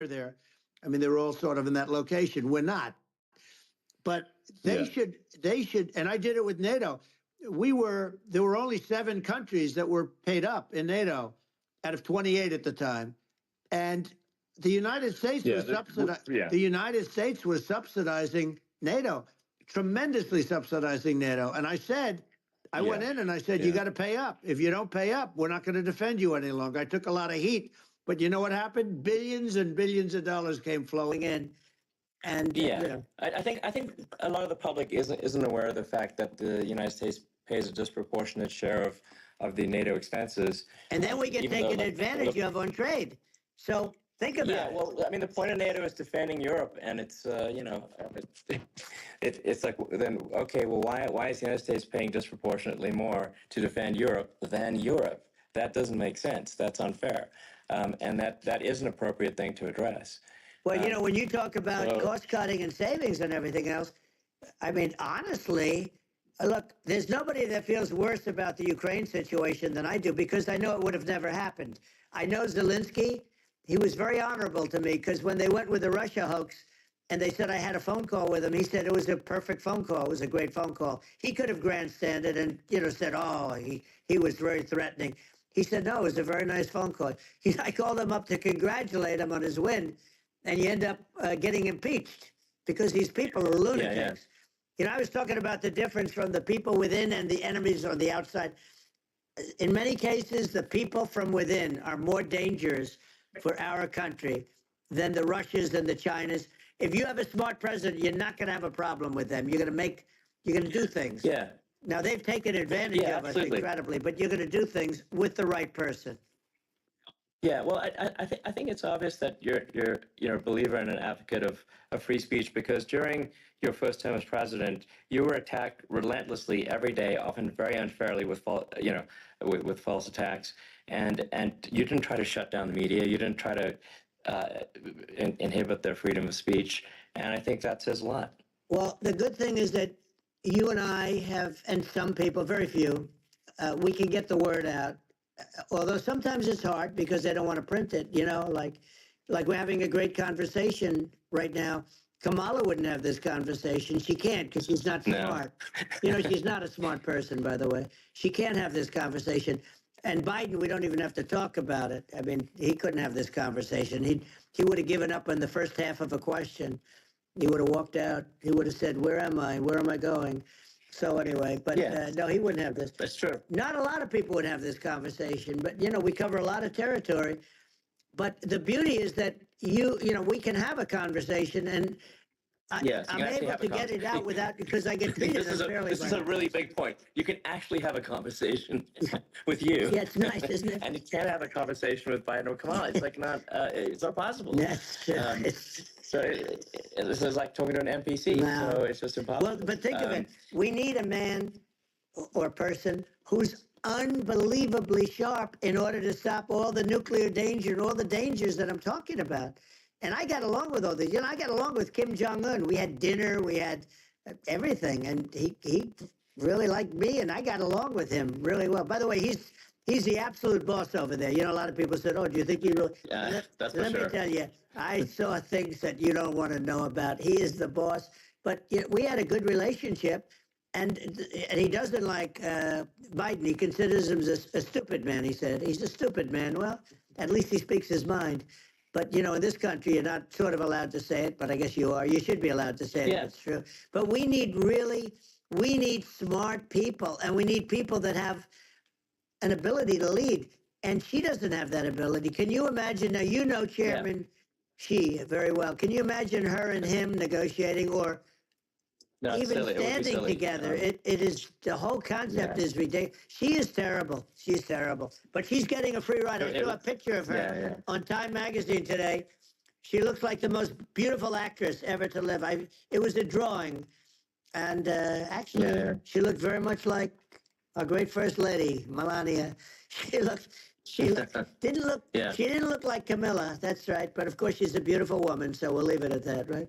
there. I mean, they're all sort of in that location. We're not. But they Yeah. should, and I did it with NATO. There were only 7 countries that were paid up in NATO out of 28 at the time. And the United States Yeah. was subsidizing. Yeah. The United States was subsidizing NATO, tremendously subsidizing NATO. And I said, I went in and I said, you got to pay up. If you don't pay up, we're not going to defend you any longer. I took a lot of heat, but you know what happened? Billions and billions of dollars came flowing in. And I think a lot of the public isn't aware of the fact that the United States pays a disproportionate share of the NATO expenses, and then we get taken advantage of on trade. So think about it. Yeah, well, I mean, the point of NATO is defending Europe, and it's it's like, then okay, well, why is the United States paying disproportionately more to defend Europe than Europe? That doesn't make sense. That's unfair, and that is an appropriate thing to address. Well, when you talk about cost cutting and savings and everything else, I mean, honestly, look, there's nobody that feels worse about the Ukraine situation than I do, because I know it would have never happened. I know Zelensky. He was very honorable to me, because when they went with the Russia hoax and they said I had a phone call with him, he said it was a perfect phone call. It was a great phone call. He could have grandstanded and, said, oh, he was very threatening. He said, no, it was a very nice phone call. I called him up to congratulate him on his win, and you end up getting impeached because these people are lunatics. I was talking about the difference from the people within and the enemies on the outside. In many cases, the people from within are more dangerous for our country than the Russians and the Chinas. If you have a smart president, you're not going to have a problem with them. You're going to do things. Yeah. Now, they've taken advantage of us incredibly, but you're going to do things with the right person. Yeah, well, I think it's obvious that you're a believer and an advocate of free speech, because during your first term as president, you were attacked relentlessly every day, often very unfairly with false attacks, and you didn't try to shut down the media. You didn't try to inhibit their freedom of speech, and I think that says a lot. Well, the good thing is that you and I have, and some people, very few, we can get the word out. Although sometimes it's hard because they don't want to print it, like we're having a great conversation right now. Kamala wouldn't have this conversation. She can't, because she's not smart. She's not a smart person, by the way. She can't have this conversation. And Biden, we don't even have to talk about it. I mean, he couldn't have this conversation. He would have given up on the first half of a question. He would have walked out. He would have said, where am I? Where am I going? So anyway, but no, he wouldn't have this. That's true. Not a lot of people would have this conversation, but we cover a lot of territory. But the beauty is that we can have a conversation, and I'm able to get it out without, because I get treated unfairly. This is a really big point. You can actually have a conversation with you. Yeah, it's nice, isn't it? And you can't have a conversation with Biden or Kamala. It's like it's not possible. So this is like talking to an NPC. No. So it's just impossible. Well, but think of it. We need a man or person who's unbelievably sharp in order to stop all the nuclear danger and all the dangers that I'm talking about. And I got along with all these. I got along with Kim Jong-un. We had dinner. We had everything. And he really liked me, and I got along with him really well. By the way, he's the absolute boss over there. A lot of people said, oh, do you think you really... Yeah, that's for sure. Let me tell you, I saw things that you don't want to know about. He is the boss. But we had a good relationship, and he doesn't like Biden. He considers him a stupid man, he said. He's a stupid man. Well, at least he speaks his mind. But, in this country, you're not sort of allowed to say it, but I guess you are. You should be allowed to say it. Yeah. That's true. But we need smart people, and we need people that have an ability to lead. And she doesn't have that ability. Can you imagine? Now, Chairman Xi very well. Can you imagine her and him negotiating, or even standing together? It is, the whole concept is ridiculous. She is terrible. She's terrible. But she's getting a free ride. I saw a picture of her on Time Magazine today. She looks like the most beautiful actress ever to live. It was a drawing. And actually, she looked very much like our great First Lady, Melania. She didn't look like Camilla. That's right. But of course, she's a beautiful woman. So we'll leave it at that, right?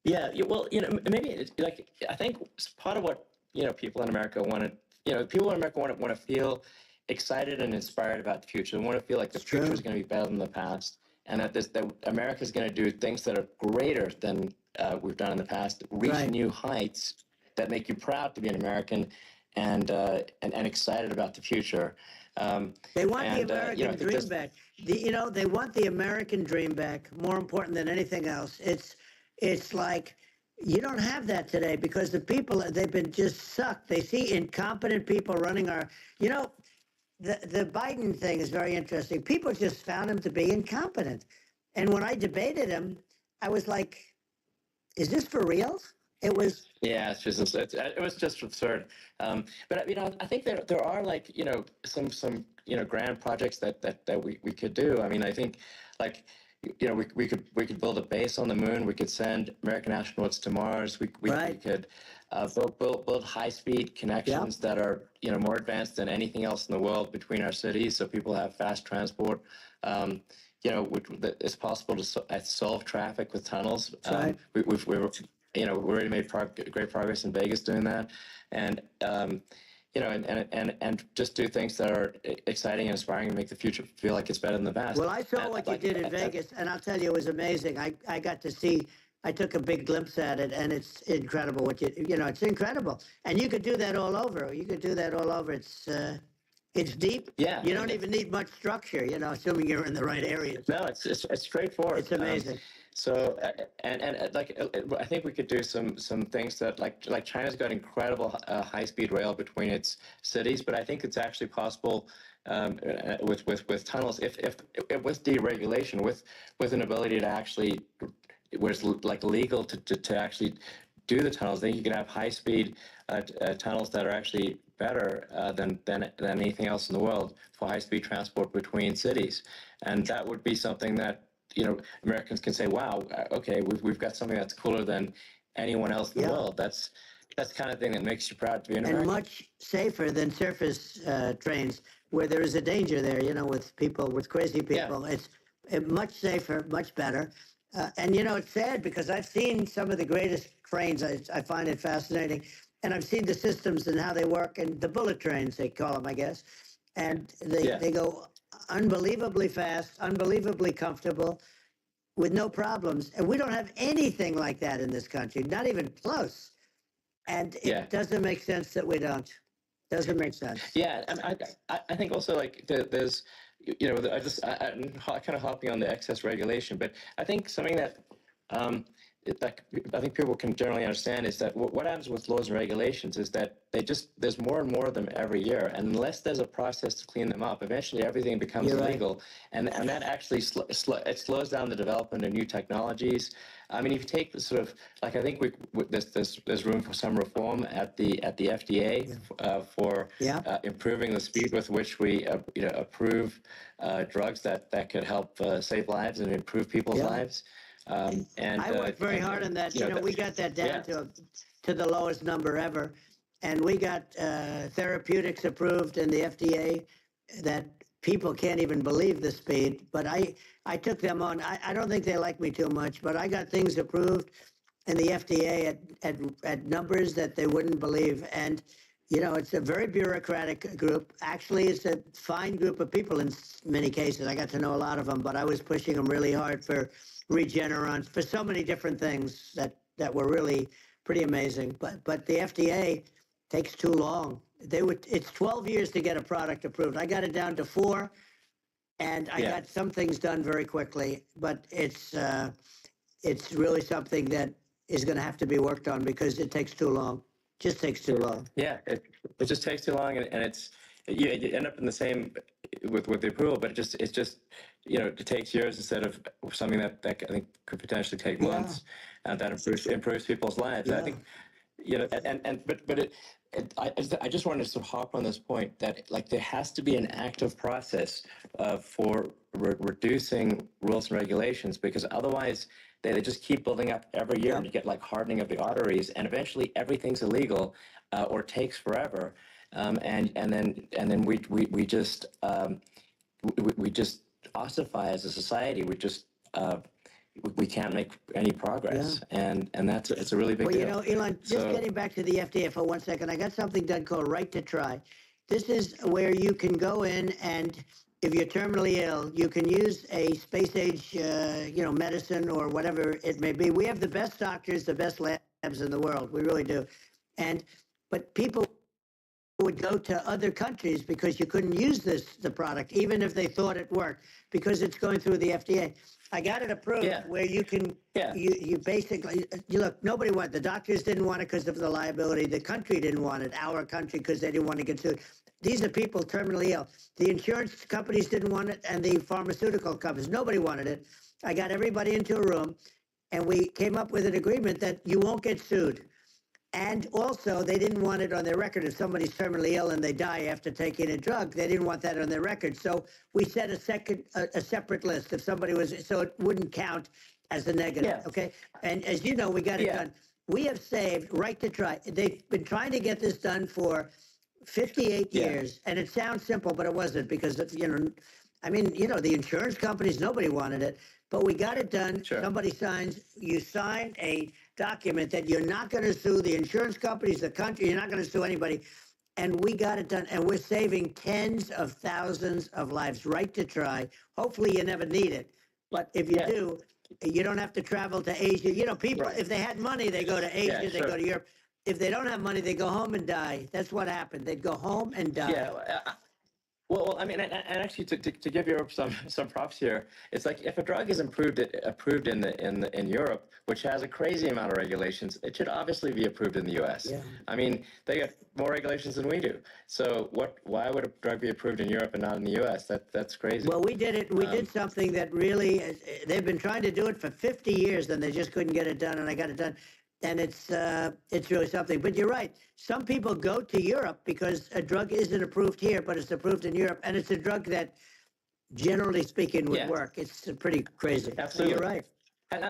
Yeah, well, maybe it's like, I think part of what people in America want to feel excited and inspired about the future. They want to feel like the future is going to be better than the past, and that America is going to do things that are greater than we've done in the past, reach new heights that make you proud to be an American, and excited about the future. They want the American dream back. They want the American dream back. More important than anything else. It's like you don't have that today because the people, they've been just sucked. They see incompetent people running our. The Biden thing is very interesting. People just found him to be incompetent, and when I debated him, I was like, "Is this for real?" It was. Yeah, it was just absurd. But I think there are like some grand projects that we could do. I mean, I think like we could build a base on the moon. We could send American astronauts to Mars. We could build high-speed connections that are more advanced than anything else in the world between our cities, so people have fast transport. It's possible to solve traffic with tunnels. We've already made great progress in Vegas doing that, and and just do things that are exciting and inspiring and make the future feel like it's better than the past. Well, I saw what you did in Vegas, and I'll tell you, it was amazing. I got to see. I took a big glimpse at it, and it's incredible. It's incredible, and you could do that all over. You could do that all over. It's deep. Yeah. You don't even need much structure. Assuming you're in the right areas. No, it's straightforward. It's amazing. So I think we could do some things that like China's got incredible high-speed rail between its cities, but I think it's actually possible with tunnels if with deregulation, with an ability to actually where it's like legal to actually do the tunnels. Then you can have high-speed tunnels that are actually better than anything else in the world for high-speed transport between cities, and that would be something that Americans can say, wow, okay, we've got something that's cooler than anyone else in the world. That's the kind of thing that makes you proud to be an American. And much safer than surface trains, where there is a danger there, with crazy people. Yeah. It's much safer, much better. And, it's sad because I've seen some of the greatest trains. I find it fascinating. And I've seen the systems and how they work, and the bullet trains, they call them, I guess. And they go unbelievably fast, unbelievably comfortable, with no problems. And we don't have anything like that in this country, not even close. And it doesn't make sense that we don't. Doesn't make sense. Yeah, and I think also like there's, I'm kind of hopping on the excess regulation, but I think something that I think people can generally understand is that what happens with laws and regulations is that there's more and more of them every year, and unless there's a process to clean them up, eventually everything becomes illegal, and that actually it slows down the development of new technologies. I mean, if you take the sort of like, I think there's room for some reform at the FDA for improving the speed with which we approve drugs that could help save lives and improve people's lives. And I worked very hard on that. We got that down to the lowest number ever, and we got therapeutics approved in the FDA that people can't even believe the speed. But I took them on. I don't think they like me too much, but I got things approved in the FDA at numbers that they wouldn't believe. And it's a very bureaucratic group. Actually, it's a fine group of people in many cases. I got to know a lot of them, but I was pushing them really hard for Regeneron, for so many different things that were really pretty amazing. But the FDA takes too long. It's 12 years to get a product approved. I got it down to 4, and I got some things done very quickly. But it's really something that is going to have to be worked on because it takes too long. Just takes too long. Yeah, it just takes too long, and it's you end up in the same with the approval, but it's just it takes years instead of something that I think could potentially take months, and that improves people's lives. I think I just wanted to sort of hop on this point that like there has to be an active process for reducing rules and regulations, because otherwise they just keep building up every year, and you get like hardening of the arteries, and eventually everything's illegal or takes forever, and then we just ossify as a society. We can't make any progress, and it's a really big deal. Well, Elon, just getting back to the FDA for 1 second, I got something done called Right to Try. This is where you can go in and if you're terminally ill, you can use a space age, medicine or whatever it may be. We have the best doctors, the best labs in the world. We really do. But people would go to other countries because you couldn't use the product, even if they thought it worked, because it's going through the FDA. I got it approved where you can, you basically, look, nobody wanted, the doctors didn't want it because of the liability. The country didn't want it, our country, because they didn't want to get sued. These are people terminally ill. The insurance companies didn't want it, and the pharmaceutical companies, nobody wanted it. I got everybody into a room, and we came up with an agreement that you won't get sued. And also, they didn't want it on their record. If somebody's terminally ill and they die after taking a drug, they didn't want that on their record. So we set a separate list if somebody was, so it wouldn't count as a negative. Okay. And as you know, we got it done. We have saved right to try. They've been trying to get this done for 58 years, and it sounds simple, but it wasn't, because the insurance companies, nobody wanted it, but we got it done. Sure. Somebody signs, you sign a document that you're not going to sue the insurance companies, the country, you're not going to sue anybody. And we got it done, and we're saving tens of thousands of lives. Right to try. Hopefully you never need it, but if you do, you don't have to travel to Asia. People, if they had money, they go to Asia, they go to Europe. If they don't have money, they go home and die. That's what happened. They'd go home and die. Yeah. Well, I mean, and actually, to give Europe some props here, it's like if a drug is approved in Europe, which has a crazy amount of regulations, it should obviously be approved in the U.S. Yeah. I mean, they got more regulations than we do. So why would a drug be approved in Europe and not in the U.S.? That's crazy. Well, we did it. We did something that really, they've been trying to do it for 50 years, and they just couldn't get it done, and I got it done. And it's really something. But you're right. Some people go to Europe because a drug isn't approved here, but it's approved in Europe, and it's a drug that, generally speaking, would work. It's pretty crazy. Absolutely, you're right. And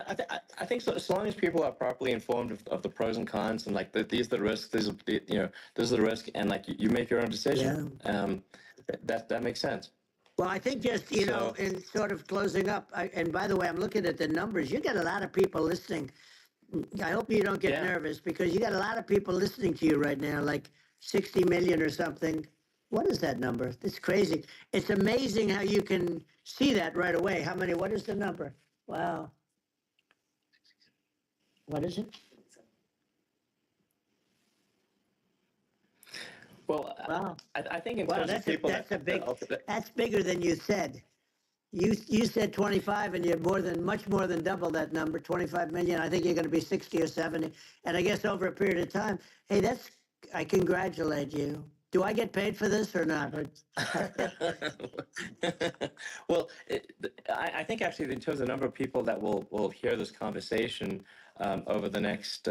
I think so, as long as people are properly informed of the pros and cons, and like these are the risks, this is the risk, and like you make your own decision. That makes sense. Well, I think just in sort of closing up, and by the way, I'm looking at the numbers. You got a lot of people listening. I hope you don't get nervous, because you got a lot of people listening to you right now, like 60 million or something. What is that number? It's crazy. It's amazing how you can see that right away. How many? What is the number? Wow. What is it? Well, wow. I think in terms of people, that's bigger than you said. You said 25, and you're much more than double that number, 25 million. I think you're going to be 60 or 70. And I guess over a period of time, hey, I congratulate you. Do I get paid for this or not? Well, I think actually in terms of the number of people that will hear this conversation over the next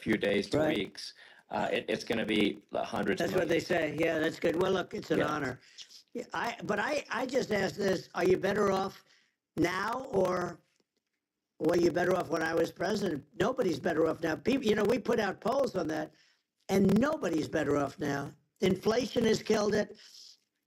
few days to weeks, it's going to be hundreds. That's what they say. Yeah, that's good. Well, look, it's an honor. Yeah, I just asked this: are you better off now, or were you better off when I was president? Nobody's better off now. People, we put out polls on that, and nobody's better off now. Inflation has killed it,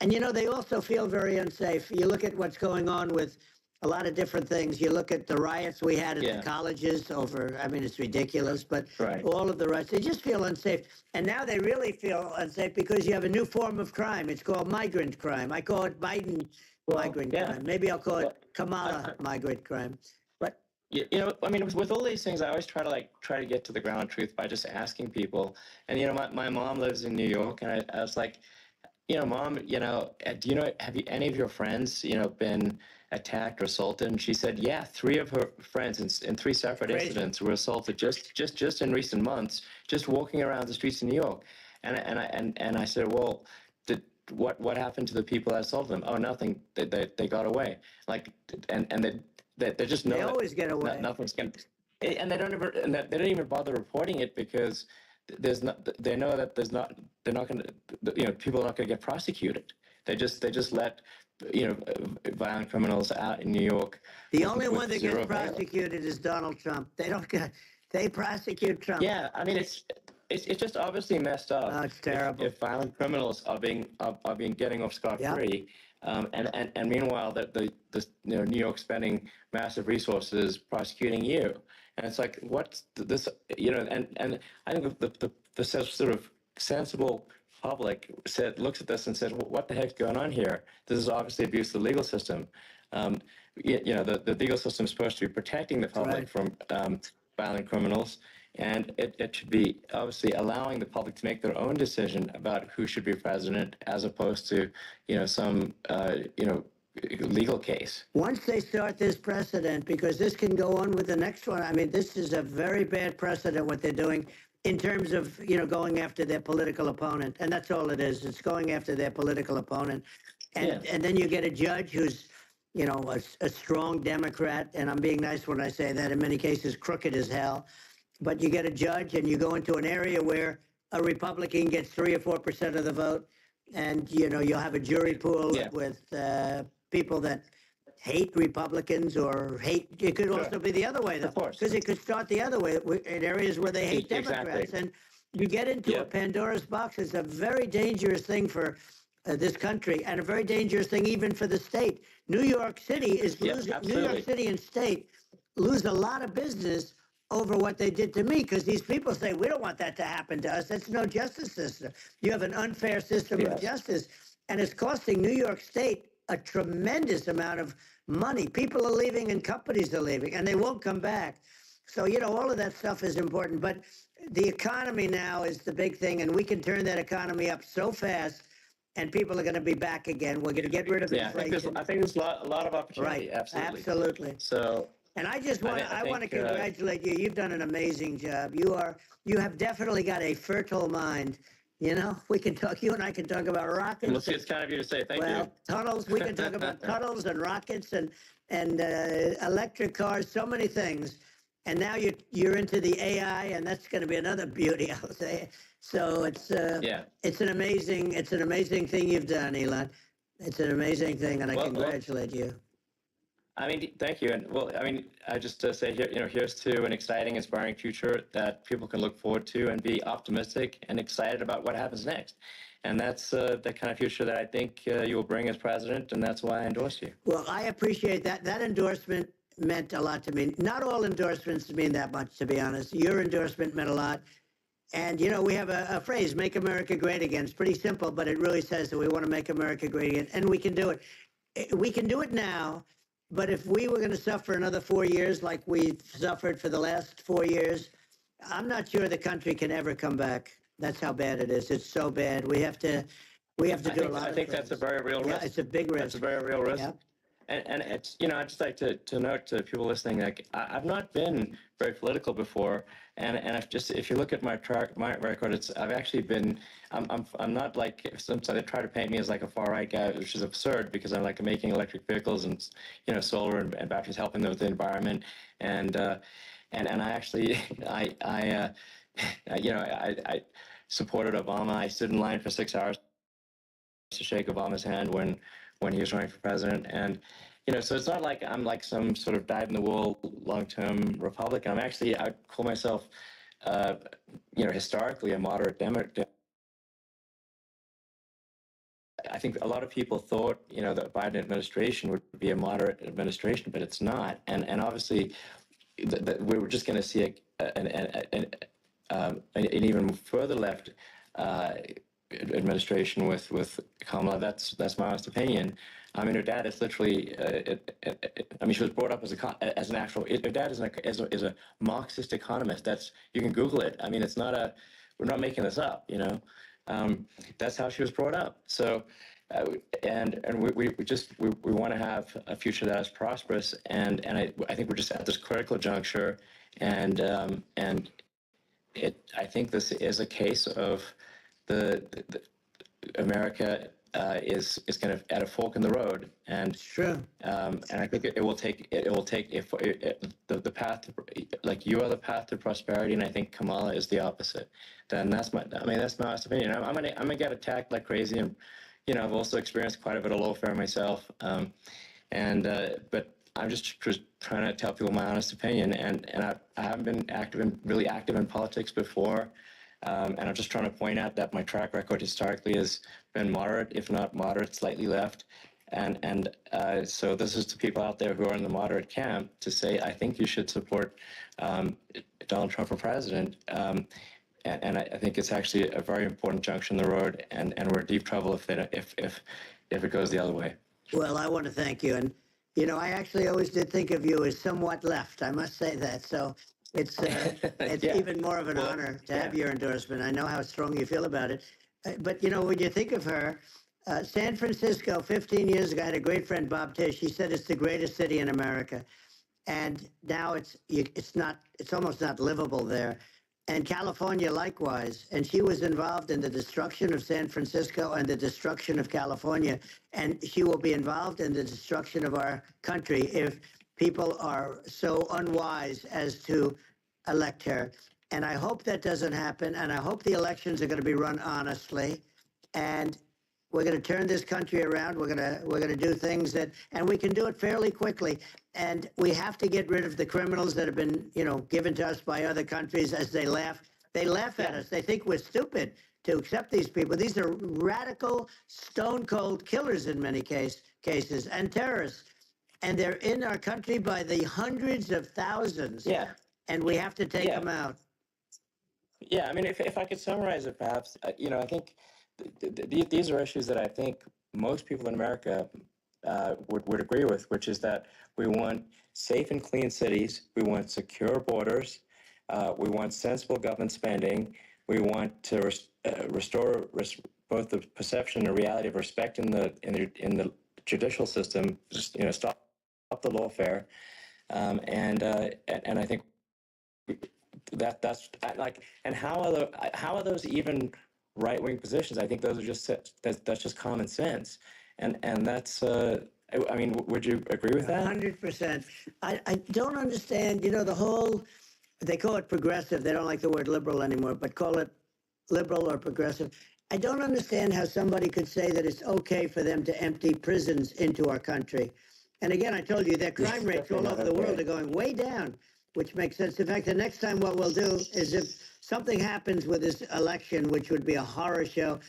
and they also feel very unsafe. You look at what's going on with a lot of different things. You look at the riots we had at the colleges over, I mean, it's ridiculous, but all of the riots, they just feel unsafe. And now they really feel unsafe because you have a new form of crime. It's called migrant crime. I call it Biden migrant crime. Maybe I'll call it Kamala migrant crime. But I mean, with all these things, I always try to get to the ground truth by just asking people. And my mom lives in New York, and I was like, Mom, do have any of your friends, been attacked or assaulted? And she said, yeah, 3 of her friends in 3 separate incidents were assaulted just in recent months, just walking around the streets of New York. And I said, well, what happened to the people that assaulted them? Oh, nothing. They got away. Like, and they just know they always get away. Nothing's going. And they don't even bother reporting it because they know that they're not going to, people are not going to get prosecuted. They just let violent criminals out in New York. The only one that gets prosecuted is Donald Trump. They prosecute Trump. Yeah, I mean it's just obviously messed up. Oh, it's terrible. If violent criminals are getting off scot-free, and meanwhile the New York spending massive resources prosecuting you, and it's like what's this? And I think the sort of sensible public looks at this and says, well, what the heck's going on here? This is obviously abuse of the legal system. The legal system is supposed to be protecting the public from violent criminals, and it should be obviously allowing the public to make their own decision about who should be president, as opposed to some legal case. Once they start this precedent, because this can go on with the next one. I mean, this is a very bad precedent what they're doing in terms of going after their political opponent, and that's all it is. It's going after their political opponent, and then you get a judge who's a strong Democrat, and I'm being nice when I say that. In many cases, crooked as hell. But you get a judge, and you go into an area where a Republican gets 3 or 4% of the vote, and you'll have a jury pool with people that hate Republicans or hate. It could also be the other way, though, because it could start the other way in areas where they hate Democrats, and you get into a Pandora's box. It's a very dangerous thing for this country, and a very dangerous thing even for the state. New York City is losing. New York City and state lose a lot of business over what they did to me, because these people say, we don't want that to happen to us. That's no justice system. You have an unfair system of justice, and it's costing New York State a tremendous amount of money. People are leaving and companies are leaving, and they won't come back. So, all of that stuff is important. But the economy now is the big thing, and we can turn that economy up so fast, and people are going to be back again. We're going to get rid of inflation. I think there's a lot of opportunity. Right, absolutely. So, and I just want to congratulate you. You've done an amazing job. You have definitely got a fertile mind. We can talk. You and I can talk about rockets. Well, it's kind of you to say. Thank you. Tunnels. We can talk about tunnels and rockets and electric cars. So many things. And now you're into the AI, and that's going to be another beauty, I'll say. So it's an amazing thing you've done, Elon. It's an amazing thing, and I congratulate you. I mean, thank you. And I just say here, here's to an exciting, inspiring future that people can look forward to and be optimistic and excited about what happens next. And that's the kind of future that I think you will bring as president, and that's why I endorse you. Well, I appreciate that. That endorsement meant a lot to me. Not all endorsements mean that much, to be honest. Your endorsement meant a lot. And, we have a phrase, make America great again. It's pretty simple, but it really says that we want to make America great again, and we can do it. We can do it now. But if we were going to suffer another 4 years like we've suffered for the last 4 years, I'm not sure the country can ever come back. That's how bad it is. It's so bad. We have to do a lot. I think that's a very real risk. Yeah, it's a big risk. It's a very real risk. Yeah. And it's, I'd just like to note to people listening, like, I've not been very political before, and if you look at my record, I've actually been, I'm not like, sometimes they try to paint me as like a far right guy, which is absurd, because I'm like making electric vehicles and solar and batteries, helping them with the environment, and I actually I supported Obama. I stood in line for 6 hours to shake Obama's hand when he was running for president. And, so it's not like I'm like some sort of dyed-in-the-wool long-term Republican. I call myself, historically a moderate Democrat. I think a lot of people thought, the Biden administration would be a moderate administration, but it's not. And obviously, we were just going to see an even further left administration with Kamala. That's my honest opinion. I mean, her dad is literally. She was brought up as an actual. Her dad is a Marxist economist. You can Google it. I mean, it's not we're not making this up. That's how she was brought up. So, and we want to have a future that is prosperous. And I think we're just at this critical juncture, and I think this is a case of the America is kind of at a fork in the road, and sure. And I think it will take the path to, like, you are the path to prosperity, and I think Kamala is the opposite. Then that's my honest opinion. I'm gonna get attacked like crazy, and I've also experienced quite a bit of lawfare myself, but I'm just trying to tell people my honest opinion, and I haven't been really active in politics before. And I'm just trying to point out that my track record historically has been moderate, if not moderate, slightly left. And so this is to people out there who are in the moderate camp to say, I think you should support Donald Trump for president. I think it's actually a very important junction in the road, and we're in deep trouble if it goes the other way. Well, I want to thank you, and you know, I actually always did think of you as somewhat left. I must say that. So it's Yeah. even more of an honor to have your endorsement. I know how strong you feel about it, but you know, when you think of her. San Francisco, 15 years ago, I had a great friend, Bob Tish. He said it's the greatest city in America. And now it's almost not livable there. And California likewise. And she was involved in the destruction of San Francisco and the destruction of California. And she will be involved in the destruction of our country if people are so unwise as to elect her. And I hope that doesn't happen. And I hope the elections are going to be run honestly. And we're going to turn this country around. We're going to do things and we can do it fairly quickly. And we have to get rid of the criminals that have been, you know, given to us by other countries as they laugh. They laugh at us. They think we're stupid to accept these people. These are radical, stone cold killers in many cases and terrorists. And they're in our country by the hundreds of thousands. Yeah. And we have to take them out. Yeah. I mean, if I could summarize it, perhaps, you know, I think these are issues that I think most people in America would agree with, which is that we want safe and clean cities, we want secure borders, we want sensible government spending, we want to restore both the perception and reality of respect in the judicial system, just, you know, stop the lawfare, and I think that's like, and how are those even right-wing positions? I think those are that's just common sense, and that's I mean, would you agree with that? 100%. I don't understand, you know, the whole, they call it progressive. They don't like the word liberal anymore, but call it liberal or progressive. I don't understand how somebody could say that it's okay for them to empty prisons into our country. And again, I told you, their crime rates all over the world are going way down, which makes sense. In fact, the next time what we'll do is if something happens with this election, which would be a horror show,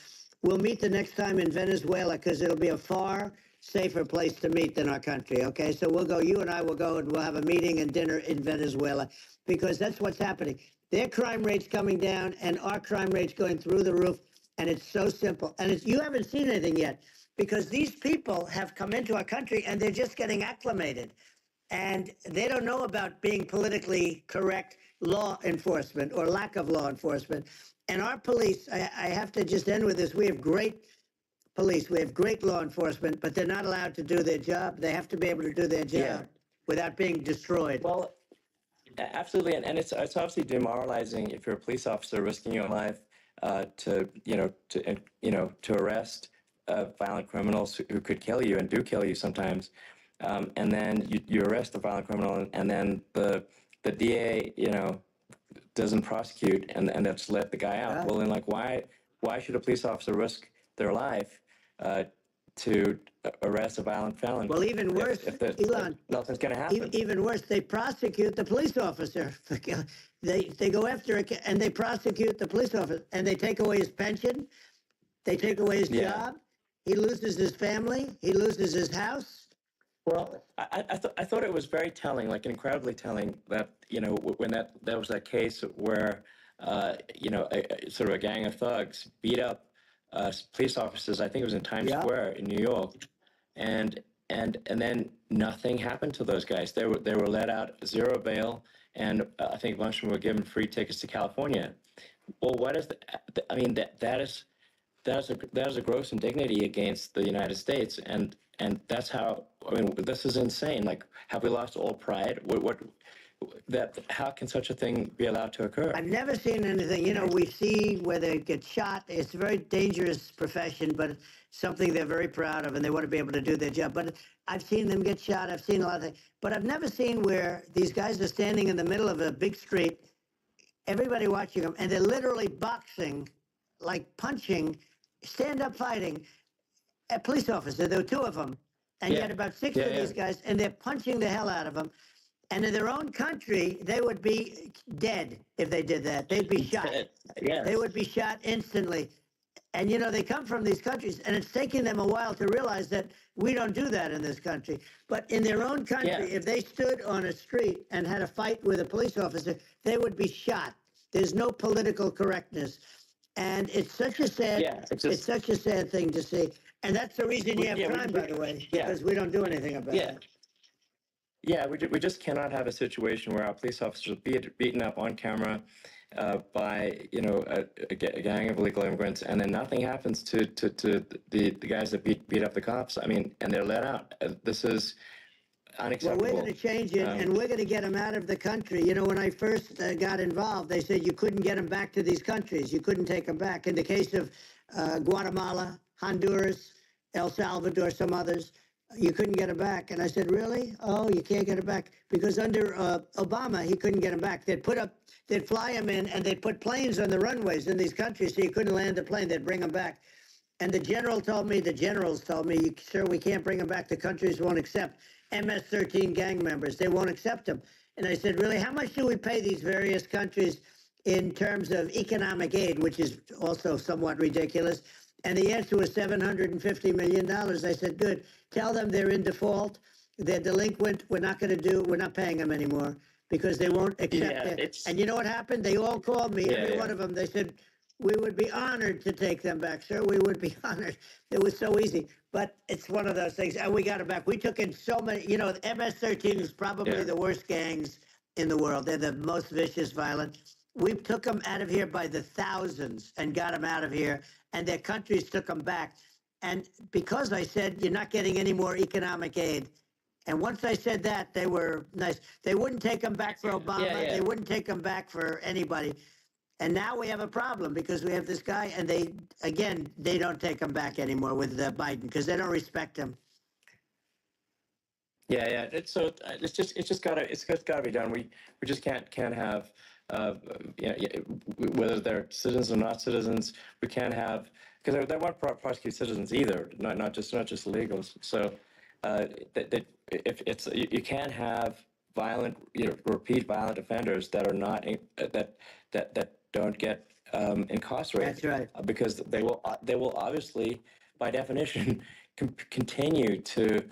we'll meet the next time in Venezuela because it'll be a far safer place to meet than our country, okay? So we'll go, you and I will go and we'll have a meeting and dinner in Venezuela because that's what's happening. Their crime rate's coming down and our crime rate's going through the roof, and it's so simple. And you haven't seen anything yet because these people have come into our country and they're just getting acclimated. And they don't know about being politically correct law enforcement or lack of law enforcement. And our police, I have to just end with this. We have great police. We have great law enforcement, but they're not allowed to do their job. They have to be able to do their job without being destroyed. Well, absolutely. And it's obviously demoralizing if you're a police officer risking your life to arrest violent criminals who could kill you and do kill you sometimes. And then you arrest the violent criminal, and then the DA, you know, doesn't prosecute, and they just let the guy out. Well, then, like, why should a police officer risk their life to arrest a violent felon? Well, even worse, Elon, nothing's going to happen. Even worse, they prosecute the police officer. They go after it, and they prosecute the police officer, and they take away his pension, they take away his job, he loses his family, he loses his house. Well, I thought it was very telling, like incredibly telling, that, you know, when that was that case where you know, sort of a gang of thugs beat up police officers. I think it was in Times Square in New York, and then nothing happened to those guys. They were let out, zero bail, and I think a bunch of them were given free tickets to California. Well, what is I mean, that is a gross indignity against the United States, and that's how, I mean, this is insane. Like, have we lost all pride? How can such a thing be allowed to occur? I've never seen anything. You know, we see where they get shot. It's a very dangerous profession, but something they're very proud of, and they want to be able to do their job. But I've seen them get shot. I've seen a lot of things. But I've never seen where these guys are standing in the middle of a big street, everybody watching them, and they're literally boxing, like punching, stand-up fighting, a police officer. There were two of them, and you had about six of these guys, and they're punching the hell out of them. And in their own country, they would be dead if they did that. They'd be shot. Yes. They would be shot instantly. And, you know, they come from these countries, and it's taking them a while to realize that we don't do that in this country. But in their own country, if they stood on a street and had a fight with a police officer, they would be shot. There's no political correctness. And it's such a sad, it's such a sad thing to see. And that's the reason you have crime, by the way, because we don't do anything about it. Yeah, we just cannot have a situation where our police officers are beaten up on camera by a gang of illegal immigrants, and then nothing happens to the guys that beat up the cops. I mean, and they're let out. This is unacceptable. Well, we're going to change it, and we're going to get them out of the country. You know, when I first got involved, they said you couldn't get them back to these countries. You couldn't take them back. In the case of Guatemala, Honduras, El Salvador, some others, you couldn't get them back. And I said, really? Oh, you can't get them back? Because under Obama, he couldn't get them back. They'd fly them in, and they'd put planes on the runways in these countries so you couldn't land the plane. They'd bring them back. And the generals told me, sir, we can't bring them back. The countries won't accept MS-13 gang members. They won't accept them. And I said, really, how much do we pay these various countries in terms of economic aid, which is also somewhat ridiculous? And the answer was $750 million. I said, good. Tell them they're in default. They're delinquent. We're not paying them anymore because they won't accept it. And you know what happened? They all called me, every one of them. They said, we would be honored to take them back, sir. We would be honored. It was so easy. But it's one of those things. And we got it back. We took in so many. You know, the MS-13 is probably the worst gangs in the world. They're the most vicious, violent. We took them out of here by the thousands and got them out of here. And their countries took them back. And because I said, you're not getting any more economic aid. And once I said that, they were nice. They wouldn't take them back for Obama. They wouldn't take them back for anybody. And now we have a problem because we have this guy, and they don't take him back anymore with Biden because they don't respect him. It's just gotta be done. We just can't have whether they're citizens or not citizens. We can't have, because they won't prosecute citizens either, not just illegals. So you can't have repeat violent offenders that are not that don't get incarcerated. That's right. Because they will obviously, by definition, continue to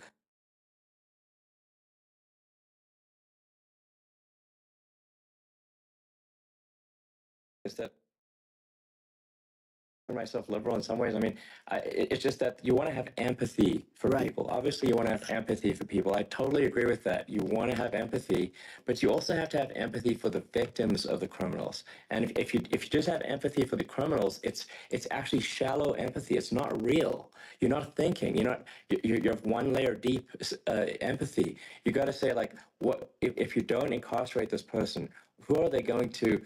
myself liberal in some ways. I mean, it's just that you want to have empathy for people. Obviously, you want to have empathy for people. I totally agree with that. You want to have empathy, but you also have to have empathy for the victims of the criminals. And if you just have empathy for the criminals, it's actually shallow empathy. It's not real. You're not thinking. You're one layer deep empathy. You got to say, like, what if you don't incarcerate this person? Who are they going to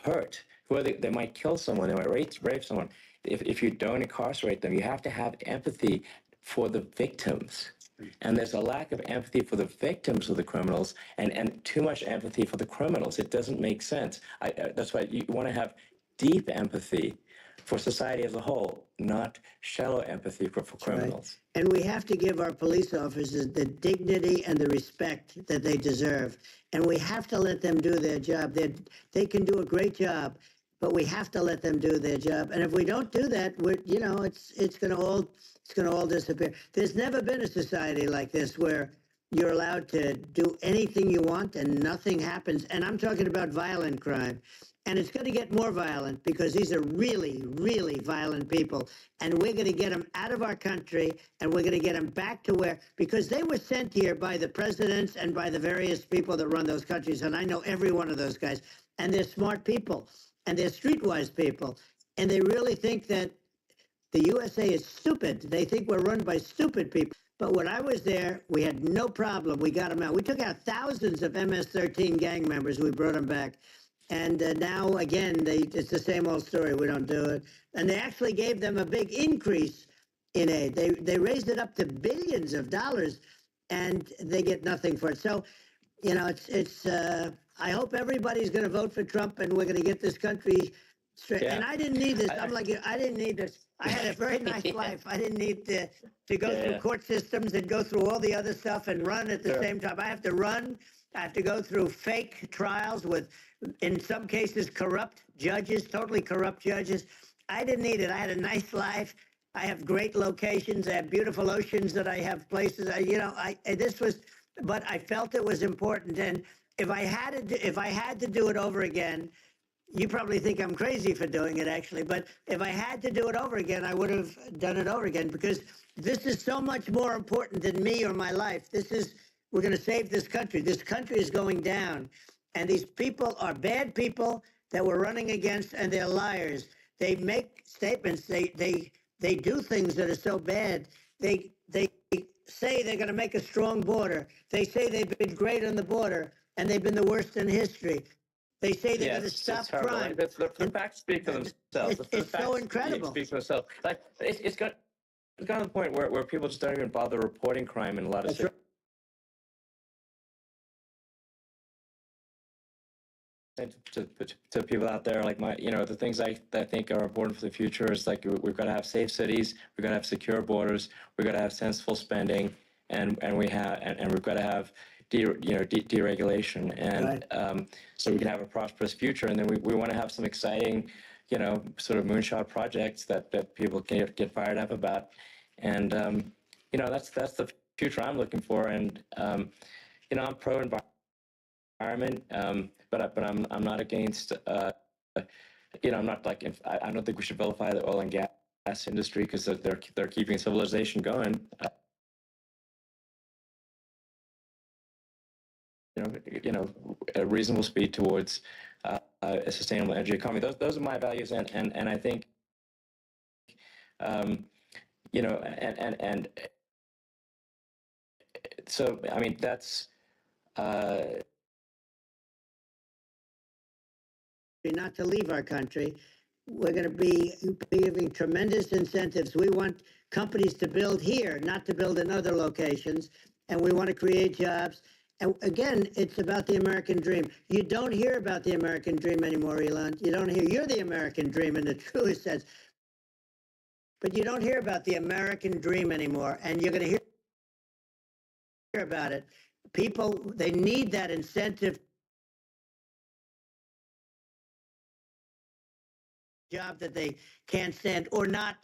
hurt? Who they might kill someone, they might rape someone. If you don't incarcerate them, you have to have empathy for the victims. And there's a lack of empathy for the victims of the criminals and too much empathy for the criminals. It doesn't make sense. That's why you want to have deep empathy for society as a whole, not shallow empathy for criminals. Right. And we have to give our police officers the dignity and the respect that they deserve. And we have to let them do their job. They can do a great job, but we have to let them do their job. And if we don't do that, it's going to all disappear. There's never been a society like this where you're allowed to do anything you want and nothing happens. And I'm talking about violent crime. And it's going to get more violent because these are really, really violent people. And we're going to get them out of our country, and we're going to get them back to because they were sent here by the presidents and by the various people that run those countries. And I know every one of those guys. And they're smart people, and they're streetwise people. And they really think that the USA is stupid. They think we're run by stupid people. But when I was there, we had no problem. We got them out. We took out thousands of MS-13 gang members. We brought them back. And now, again, it's the same old story. We don't do it. And they actually gave them a big increase in aid. They raised it up to billions of dollars, and they get nothing for it. So, I hope everybody's going to vote for Trump, and we're going to get this country straight. Yeah. And I didn't need this. I'm like, I didn't need this. I had a very nice life. I didn't need to go through court systems and go through all the other stuff and run at the same time. I have to run. I have to go through fake trials with, in some cases, corrupt judges, totally corrupt judges. I didn't need it. I had a nice life. I have great locations. I have beautiful oceans that I have places. But I felt it was important. And if I had to do it over again, you probably think I'm crazy for doing it, actually, but if I had to do it over again, I would have done it over again, because this is so much more important than me or my life. We're going to save this country. This country is going down, and these people are bad people that we're running against, and they're liars. They make statements. They do things that are so bad. They say they're going to make a strong border. They say they've been great on the border, and they've been the worst in history. They say they're going to stop crime. The facts speak for themselves. It's so incredible. Speak for themselves. Like it's gotten to the point where people just don't even bother reporting crime in a lot of cities. To people out there, like the things I think are important for the future is like we've got to have safe cities, we've got to have secure borders, we've got to have sensible spending, and we've got to have deregulation, and right. So we can have a prosperous future, and then we want to have some exciting, sort of moonshot projects that people can get fired up about, and that's the future I'm looking for, and I'm pro environment, but I'm not against. I'm not like I don't think we should vilify the oil and gas industry because they're keeping civilization going. A reasonable speed towards a sustainable energy economy. Those are my values, and I think, and so I mean that's. Not to leave our country. We're going to be giving tremendous incentives. We want companies to build here, not to build in other locations, and we want to create jobs. And again, it's about the American dream. You don't hear about the American dream anymore, Elon. You don't hear. You're the American dream in the truest sense. But you don't hear about the American dream anymore, and you're going to hear about it. People, they need that incentive. Job that they can't stand, or not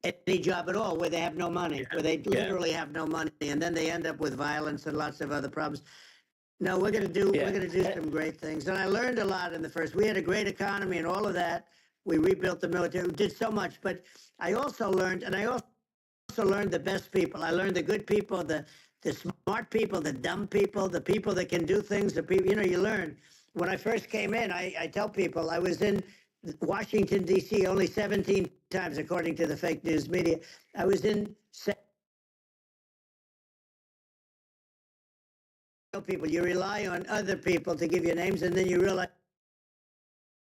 any job at all, where they have no money, where they literally have no money, and then they end up with violence and lots of other problems. No, we're going to do some great things, and I learned a lot in the first. We had a great economy and all of that. We rebuilt the military, we did so much, but I also learned, the best people. I learned the good people, the smart people, the dumb people, the people that can do things. The people, you learn. When I first came in, I tell people I was in Washington, D.C. only 17 times, according to the fake news media. I was in people. You rely on other people to give you names, and then you realize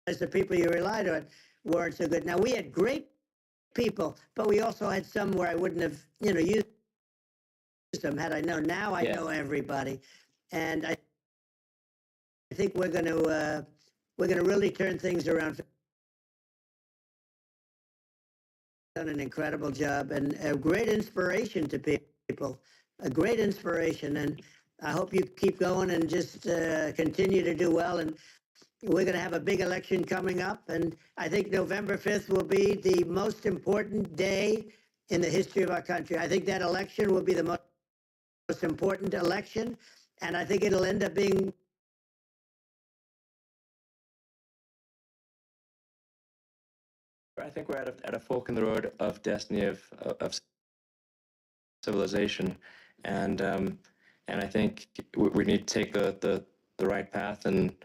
the people you relied on weren't so good. Now, we had great people, but we also had some where I wouldn't have, used them had I known. Now I know everybody, and I think we're going to really turn things around. Done an incredible job and a great inspiration to people, a great inspiration, and I hope you keep going and just continue to do well. And we're going to have a big election coming up, and I think November 5th will be the most important day in the history of our country. I think that election will be the most important election, and I think it'll end up being I think we're at a fork in the road of destiny of civilization, and I think we need to take the right path, and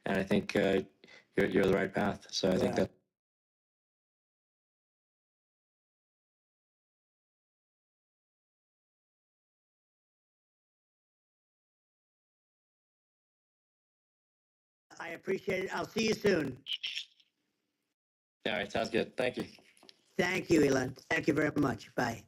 I think you're the right path. So I think that. I appreciate it. I'll see you soon. All right, sounds good. Thank you. Thank you, Elon. Thank you very much. Bye.